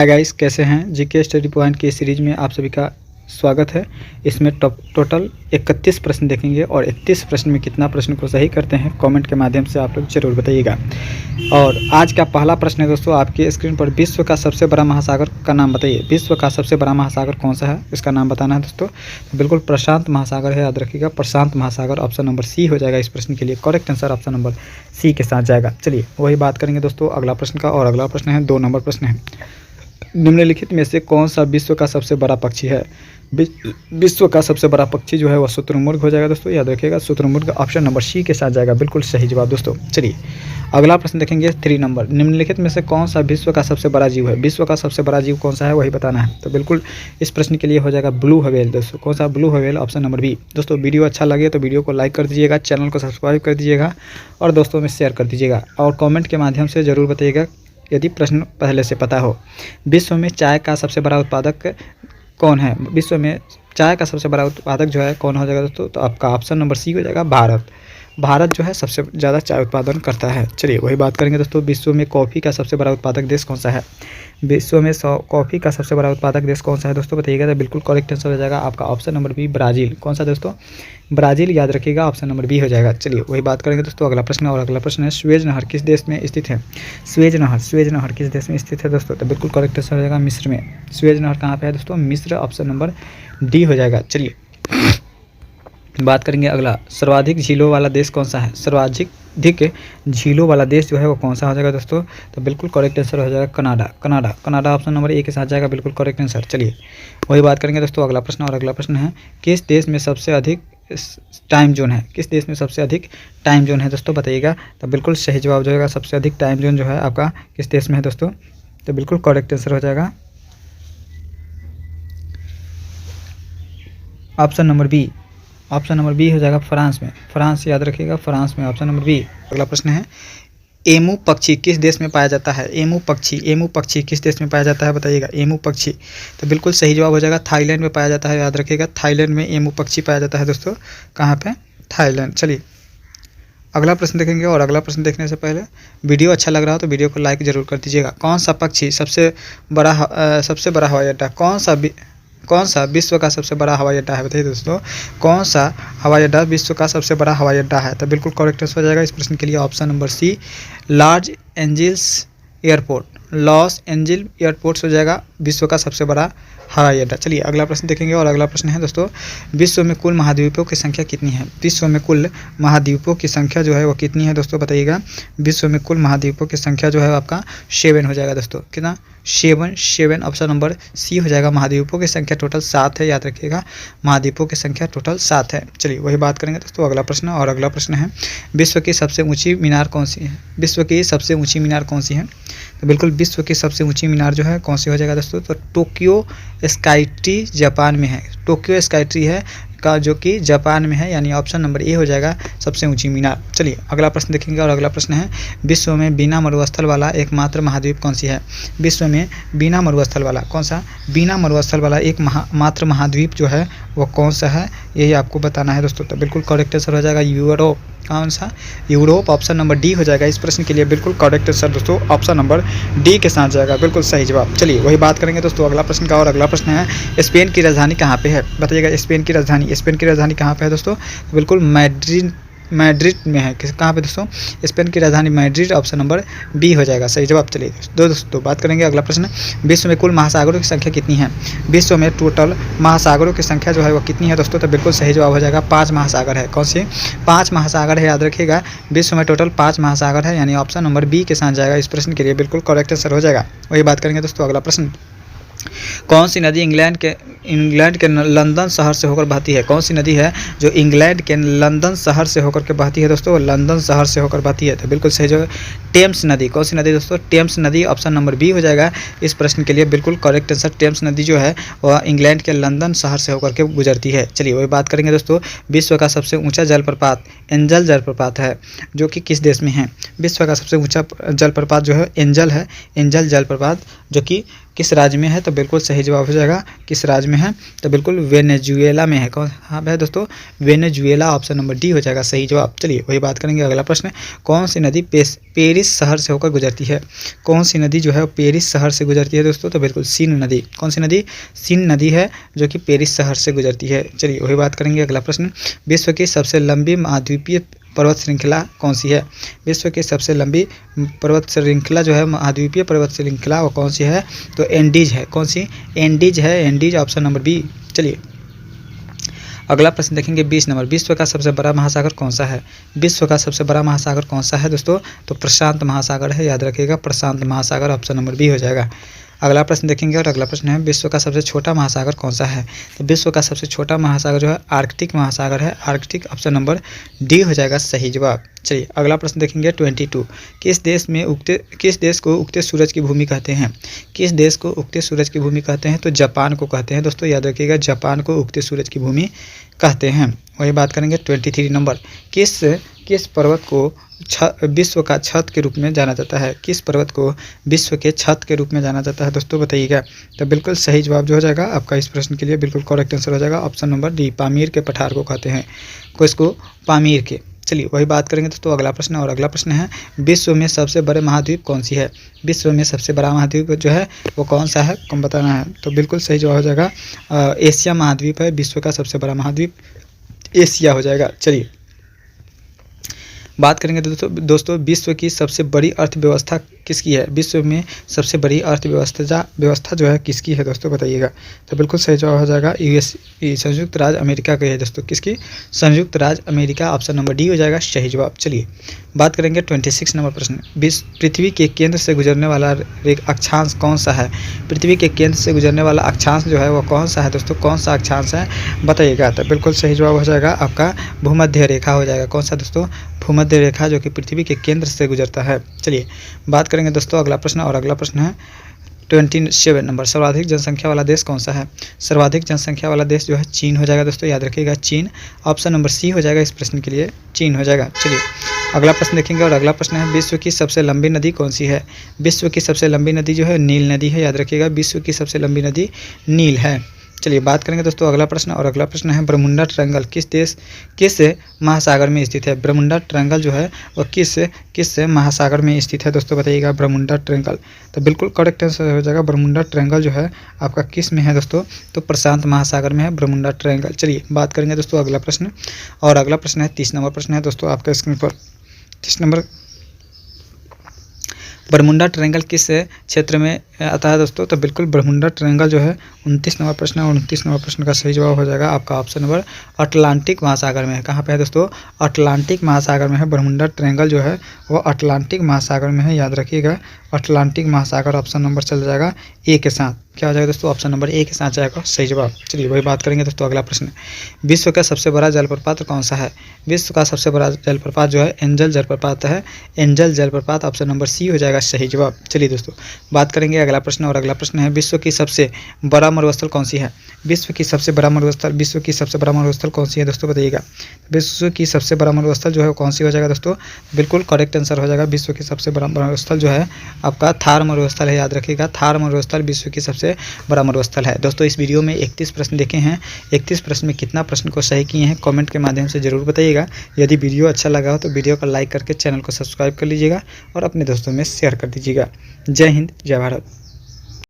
Hi guys, कैसे हैं। GK study point की सीरीज में आप सभी का स्वागत है। इसमें टोटल 31 प्रश्न देखेंगे और 31 प्रश्न में कितना प्रश्न को सही करते हैं कमेंट के माध्यम से आप लोग जरूर बताइएगा। और आज का पहला प्रश्न है दोस्तों, आपकी स्क्रीन पर विश्व का सबसे बड़ा महासागर का नाम बताइए। विश्व का सबसे बड़ा महासागर कौन सा है, इसका नाम बताना है दोस्तों। तो बिल्कुल प्रशांत महासागर है, याद रखिएगा प्रशांत महासागर। ऑप्शन नंबर सी हो जाएगा इस प्रश्न के लिए। Correct answer option number C के साथ जाएगा। चलिए वही बात करेंगे दोस्तों अगला प्रश्न का। और अगला प्रश्न है 2 नंबर प्रश्न है, निम्नलिखित में से कौन सा विश्व का सबसे बड़ा पक्षी है। विश्व का सबसे बड़ा पक्षी जो है वह शुतुरमुर्ग हो जाएगा दोस्तों, याद रखिएगा शुतुरमुर्ग ऑप्शन नंबर सी के साथ जाएगा। बिल्कुल सही जवाब दोस्तों। चलिए अगला प्रश्न देखेंगे 3 नंबर, निम्नलिखित में से कौन सा विश्व का सबसे बड़ा जीव है। विश्व का सबसे बड़ा जीव कौन सा है वही बताना है। तो बिल्कुल इस प्रश्न के लिए हो जाएगा ब्लू व्हेल दोस्तों। कौन सा, blue whale option number B. दोस्तों वीडियो अच्छा लगे तो वीडियो को लाइक कर दीजिएगा, चैनल को सब्सक्राइब कर दीजिएगा और दोस्तों में शेयर कर दीजिएगा। और कॉमेंट के माध्यम से ज़रूर बताइएगा यदि प्रश्न पहले से पता हो। विश्व में चाय का सबसे बड़ा उत्पादक कौन है। विश्व में चाय का सबसे बड़ा उत्पादक जो है कौन हो जाएगा दोस्तों। तो आपका ऑप्शन नंबर सी हो जाएगा भारत। भारत जो है सबसे ज़्यादा चाय उत्पादन करता है। चलिए वही बात करेंगे दोस्तों, विश्व में कॉफ़ी का सबसे बड़ा उत्पादक देश कौन सा है। विश्व में कॉफ़ी का सबसे बड़ा उत्पादक देश कौन सा है दोस्तों बताइएगा। तो बिल्कुल करेक्ट आंसर हो जाएगा आपका ऑप्शन नंबर बी ब्राज़ील। कौन सा दोस्तों, ब्राज़ील, याद रखिएगा ऑप्शन नंबर बी हो जाएगा। चलिए वही बात करेंगे दोस्तों अगला प्रश्न। और अगला प्रश्न है स्वेज नहर किस देश में स्थित है। स्वेज नहर किस देश में स्थित है दोस्तों। तो बिल्कुल करेक्ट आंसर हो जाएगा मिस्र में। स्वेज नहर कहाँ पे है दोस्तों, मिस्र, ऑप्शन नंबर डी हो जाएगा। चलिए बात करेंगे अगला, सर्वाधिक झीलों वाला देश कौन सा है। सर्वाधिक झीलों वाला देश जो है वो कौन सा हो जाएगा दोस्तों। तो बिल्कुल करेक्ट आंसर हो जाएगा कनाडा ऑप्शन नंबर ए के साथ जाएगा। बिल्कुल करेक्ट आंसर। चलिए वही बात करेंगे दोस्तों अगला प्रश्न। और अगला प्रश्न है किस देश में सबसे अधिक टाइम जोन है। किस देश में सबसे अधिक टाइम जोन है दोस्तों बताइएगा। तो बिल्कुल सही जवाब जो होगा सबसे अधिक टाइम जोन जो है आपका किस देश में है दोस्तों। तो बिल्कुल करेक्ट आंसर हो जाएगा option number B. Option number B हो जाएगा फ्रांस में। फ्रांस, याद रखिएगा फ्रांस में, ऑप्शन नंबर बी। अगला प्रश्न है एमू पक्षी किस देश में पाया जाता है। एमू पक्षी किस देश में पाया जाता है बताइएगा। एमू पक्षी, तो बिल्कुल सही जवाब हो जाएगा थाईलैंड में पाया जाता है, याद रखिएगा थाईलैंड में एमू पक्षी पाया जाता है दोस्तों। कहाँ पे, थाईलैंड। चलिए अगला प्रश्न देखेंगे। और अगला प्रश्न देखने से पहले वीडियो अच्छा लग रहा हो तो वीडियो को लाइक जरूर कर दीजिएगा। कौन सा पक्षी सबसे बड़ा हवाई अड्डा, कौन सा विश्व का सबसे बड़ा हवाई अड्डा है बताइए दोस्तों। कौन सा हवाई अड्डा विश्व का सबसे बड़ा हवाई अड्डा है। तो बिल्कुल करेक्ट आंसर हो जाएगा इस प्रश्न के लिए option number C Los Angeles airport हो जाएगा विश्व का सबसे बड़ा हवाई अड्डा। चलिए अगला प्रश्न देखेंगे। और अगला प्रश्न है दोस्तों, विश्व में कुल महाद्वीपों की संख्या कितनी है। विश्व में कुल महाद्वीपों की संख्या जो है वो कितनी है दोस्तों बताइएगा। विश्व में कुल महाद्वीपों की संख्या जो है आपका 7 हो जाएगा दोस्तों। कितना, 7 ऑप्शन नंबर सी हो जाएगा। महाद्वीपों की संख्या टोटल 7 है, याद रखिएगा महाद्वीपों की संख्या टोटल 7 है। चलिए वही बात करेंगे दोस्तों अगला प्रश्न। और अगला प्रश्न है विश्व की सबसे ऊंची मीनार कौन सी है। विश्व की सबसे ऊंची मीनार कौन सी है। तो बिल्कुल विश्व की सबसे ऊंची मीनार जो है कौन सी हो जाएगा दोस्तों। तो टोक्यो स्काईट्री जापान में है। टोक्यो स्काईट्री है का जो कि जापान में है, यानी ऑप्शन नंबर ए हो जाएगा सबसे ऊंची मीनार। चलिए अगला प्रश्न देखेंगे। और अगला प्रश्न है विश्व में बिना मरुस्थल वाला एकमात्र महाद्वीप कौन सी है। विश्व में बिना मरुस्थल वाला, कौन सा बिना मरुस्थल वाला एक मात्र महाद्वीप जो है वो कौन सा है, यही आपको बताना है दोस्तों। तो बिल्कुल करेक्ट आंसर हो जाएगा यूरोप। कौन सा, यूरोप, ऑप्शन नंबर डी हो जाएगा इस प्रश्न के लिए। बिल्कुल करेक्ट आंसर दोस्तों ऑप्शन नंबर डी के साथ जाएगा। बिल्कुल सही जवाब। चलिए वही बात करेंगे दोस्तों अगला प्रश्न का। और अगला प्रश्न है स्पेन की राजधानी कहाँ पे है बताइएगा। स्पेन की राजधानी कहाँ पे है दोस्तों। तो बिल्कुल मैड्रिड में है। कहाँ पे दोस्तों, स्पेन की राजधानी मैड्रिड, ऑप्शन नंबर बी हो जाएगा सही जवाब। चलिए दोस्तों बात करेंगे अगला प्रश्न, विश्व में कुल महासागरों की संख्या कितनी है। विश्व में टोटल महासागरों की संख्या जो है वो कितनी है दोस्तों। तो बिल्कुल सही जवाब हो जाएगा 5 महासागर है। कौन सी, 5 महासागर है, याद रखिएगा विश्व में टोटल 5 महासागर है, यानी ऑप्शन नंबर बी के साथ जाएगा इस प्रश्न के लिए। बिल्कुल करेक्ट आंसर हो जाएगा। वही बात करेंगे दोस्तों अगला प्रश्न, कौन सी नदी इंग्लैंड के लंदन शहर से होकर बहती है। कौन सी नदी है जो इंग्लैंड के लंदन शहर से होकर के बहती है दोस्तों, लंदन शहर से होकर बहती है। तो बिल्कुल सही जो टेम्स नदी। कौन सी नदी दोस्तों, टेम्स नदी, ऑप्शन नंबर बी हो जाएगा इस प्रश्न के लिए। बिल्कुल करेक्ट आंसर, टेम्स नदी जो है वह इंग्लैंड के लंदन शहर से होकर के गुजरती है। चलिए वही बात करेंगे दोस्तों, विश्व का सबसे ऊँचा जलप्रपात एंजल जलप्रपात है जो कि किस देश में है। विश्व का सबसे ऊँचा जलप्रपात जो है एंजल जलप्रपात जो कि किस राज्य में है? तो बिल्कुल सही जवाब हो जाएगा किस राज्य में है? तो बिल्कुल वेनेजुएला में है। कहाँ पे है दोस्तों? वेनेजुएला, ऑप्शन नंबर डी हो जाएगा सही जवाब। चलिए वही बात करेंगे। अगला प्रश्न, कौन सी नदी पेरिस शहर से होकर गुजरती है? कौन सी नदी जो है पेरिस शहर से गुजरती है दोस्तों? तो बिल्कुल सीन नदी। कौन सी नदी? सीन नदी है जो कि पेरिस शहर से गुजरती है। चलिए वही बात करेंगे। अगला प्रश्न, विश्व की सबसे लंबी महाद्वीपीय पर्वत श्रृंखला कौन सी है? विश्व की सबसे लंबी पर्वत श्रृंखला जो है महाद्वीपीय पर्वत श्रृंखला वो कौन सी है? तो एंडीज है। कौन सी? एंडीज है, एंडीज, ऑप्शन नंबर बी। चलिए अगला प्रश्न देखेंगे 20 नंबर, विश्व का सबसे बड़ा महासागर कौन सा है? विश्व का सबसे बड़ा महासागर कौन सा है दोस्तों? तो प्रशांत महासागर है, याद रखिएगा प्रशांत महासागर, ऑप्शन नंबर बी हो जाएगा। अगला प्रश्न देखेंगे और अगला प्रश्न है, विश्व का सबसे छोटा महासागर कौन सा है? तो विश्व का सबसे छोटा महासागर जो है आर्कटिक महासागर है, आर्कटिक, ऑप्शन नंबर डी हो जाएगा सही जवाब। चलिए अगला प्रश्न देखेंगे 22, किस देश को उगते सूरज की भूमि कहते हैं? किस देश को उगते सूरज की भूमि कहते हैं? तो जापान को कहते हैं दोस्तों, याद रखिएगा जापान को उगते सूरज की भूमि कहते हैं। वही बात करेंगे 23 नंबर, किस पर्वत को विश्व का छत के रूप में जाना जाता है? किस पर्वत को विश्व के छत के रूप में जाना जाता है दोस्तों, बताइएगा। तो बिल्कुल सही जवाब जो हो जाएगा आपका इस प्रश्न के लिए बिल्कुल करेक्ट आंसर हो जाएगा ऑप्शन नंबर डी, पामीर के पठार को कहते हैं। इसको पामीर के। चलिए वही बात करेंगे दोस्तों अगला प्रश्न, और अगला प्रश्न है, विश्व में सबसे बड़े महाद्वीप कौन सी है? विश्व में सबसे बड़ा महाद्वीप जो है वो कौन सा है, कौन बताना है? तो बिल्कुल सही जवाब हो जाएगा एशिया महाद्वीप है, विश्व का सबसे बड़ा महाद्वीप एशिया हो जाएगा। चलिए बात करेंगे दोस्तों विश्व की सबसे बड़ी अर्थव्यवस्था किसकी है? विश्व में सबसे बड़ी अर्थव्यवस्था जो है किसकी है दोस्तों, बताइएगा। तो बिल्कुल सही जवाब हो जाएगा संयुक्त राज्य अमेरिका की है दोस्तों। किसकी? संयुक्त राज्य अमेरिका, ऑप्शन नंबर डी हो जाएगा सही जवाब। चलिए बात करेंगे 26 नंबर प्रश्न, पृथ्वी के केंद्र से गुजरने वाला अक्षांश कौन सा है? पृथ्वी के केंद्र से गुजरने वाला अक्षांश जो है वो कौन सा है दोस्तों, कौन सा अक्षांश है बताइएगा। तो बिल्कुल सही जवाब हो जाएगा आपका भूमध्य रेखा हो जाएगा। कौन सा दोस्तों? भूमध्य रेखा, जो कि पृथ्वी के केंद्र से गुजरता है। चलिए बात करेंगे दोस्तों अगला प्रश्न, और अगला प्रश्न है 27 नंबर, सर्वाधिक जनसंख्या वाला देश कौन सा है? सर्वाधिक जनसंख्या वाला देश जो है चीन हो जाएगा दोस्तों, याद रखिएगा चीन, ऑप्शन नंबर सी हो जाएगा इस प्रश्न के लिए, चीन हो जाएगा। चलिए अगला प्रश्न देखेंगे, और अगला प्रश्न है, विश्व की सबसे लंबी नदी कौन सी है? विश्व की सबसे लंबी नदी जो है नील नदी है, याद रखिएगा विश्व की सबसे लंबी नदी नील है। चलिए बात करेंगे दोस्तों अगला प्रश्न, और अगला प्रश्न है, बरमुंडा ट्रायंगल किस महासागर में स्थित है? बरमुंडा ट्रायंगल जो है वो किस महासागर में स्थित है दोस्तों, बताइएगा बरमुंडा ट्रायंगल। तो बिल्कुल करेक्ट आंसर हो जाएगा बरमुंडा ट्रायंगल जो है आपका किस में है दोस्तों, तो प्रशांत महासागर में है बरमुंडा ट्रायंगल। चलिए बात करेंगे दोस्तों अगला प्रश्न, और अगला प्रश्न है 30 नंबर प्रश्न है दोस्तों आपका स्क्रीन पर। 30 नंबर, बरमुंडा ट्रायंगल किस क्षेत्र में आता है दोस्तों? तो बिल्कुल बरमुंडा ट्रायंगल जो है 29 नंबर प्रश्न है, और 29 नंबर प्रश्न का सही जवाब हो जाएगा आपका ऑप्शन नंबर अटलांटिक महासागर में है। कहाँ पे है दोस्तों? अटलांटिक महासागर में है। बरमुंडा ट्रायंगल जो है वो अटलांटिक महासागर में है, याद रखिएगा अटलांटिक महासागर, ऑप्शन नंबर चल जाएगा ए के साथ। क्या हो जाएगा दोस्तों? ऑप्शन नंबर ए के साथ जाएगा सही जवाब। चलिए वही बात करेंगे दोस्तों अगला प्रश्न, विश्व का सबसे बड़ा जलप्रपात कौन सा है? विश्व का सबसे बड़ा जलप्रपात जो है एंजल जलप्रपात है, एंजल जलप्रपात, ऑप्शन नंबर सी हो जाएगा सही जवाब। चलिए दोस्तों बात करेंगे अगला प्रश्न, और अगला प्रश्न है, विश्व की सबसे बड़ा मरुस्थल कौन सी है? विश्व की सबसे बड़ा मरुस्थल कौन सी है दोस्तों, बताइएगा। विश्व की सबसे बड़ा मरुस्थल जो है कौन सी हो जाएगा दोस्तों? बिल्कुल करेक्ट आंसर हो जाएगा, विश्व की सबसे बड़ा मरुस्थल जो है आपका थार मरुस्थल है, याद रखिएगा थार मरुस्थल विश्व की सबसे बड़ा मरुस्थल है। दोस्तों इस वीडियो में 31 प्रश्न देखे हैं, 31 प्रश्न में कितना प्रश्न को सही किए हैं कमेंट के माध्यम से जरूर बताइएगा। यदि वीडियो अच्छा लगा हो तो वीडियो को लाइक करके चैनल को सब्सक्राइब कर लीजिएगा और अपने दोस्तों में शेयर कर दीजिएगा। जय हिंद, जय भारत।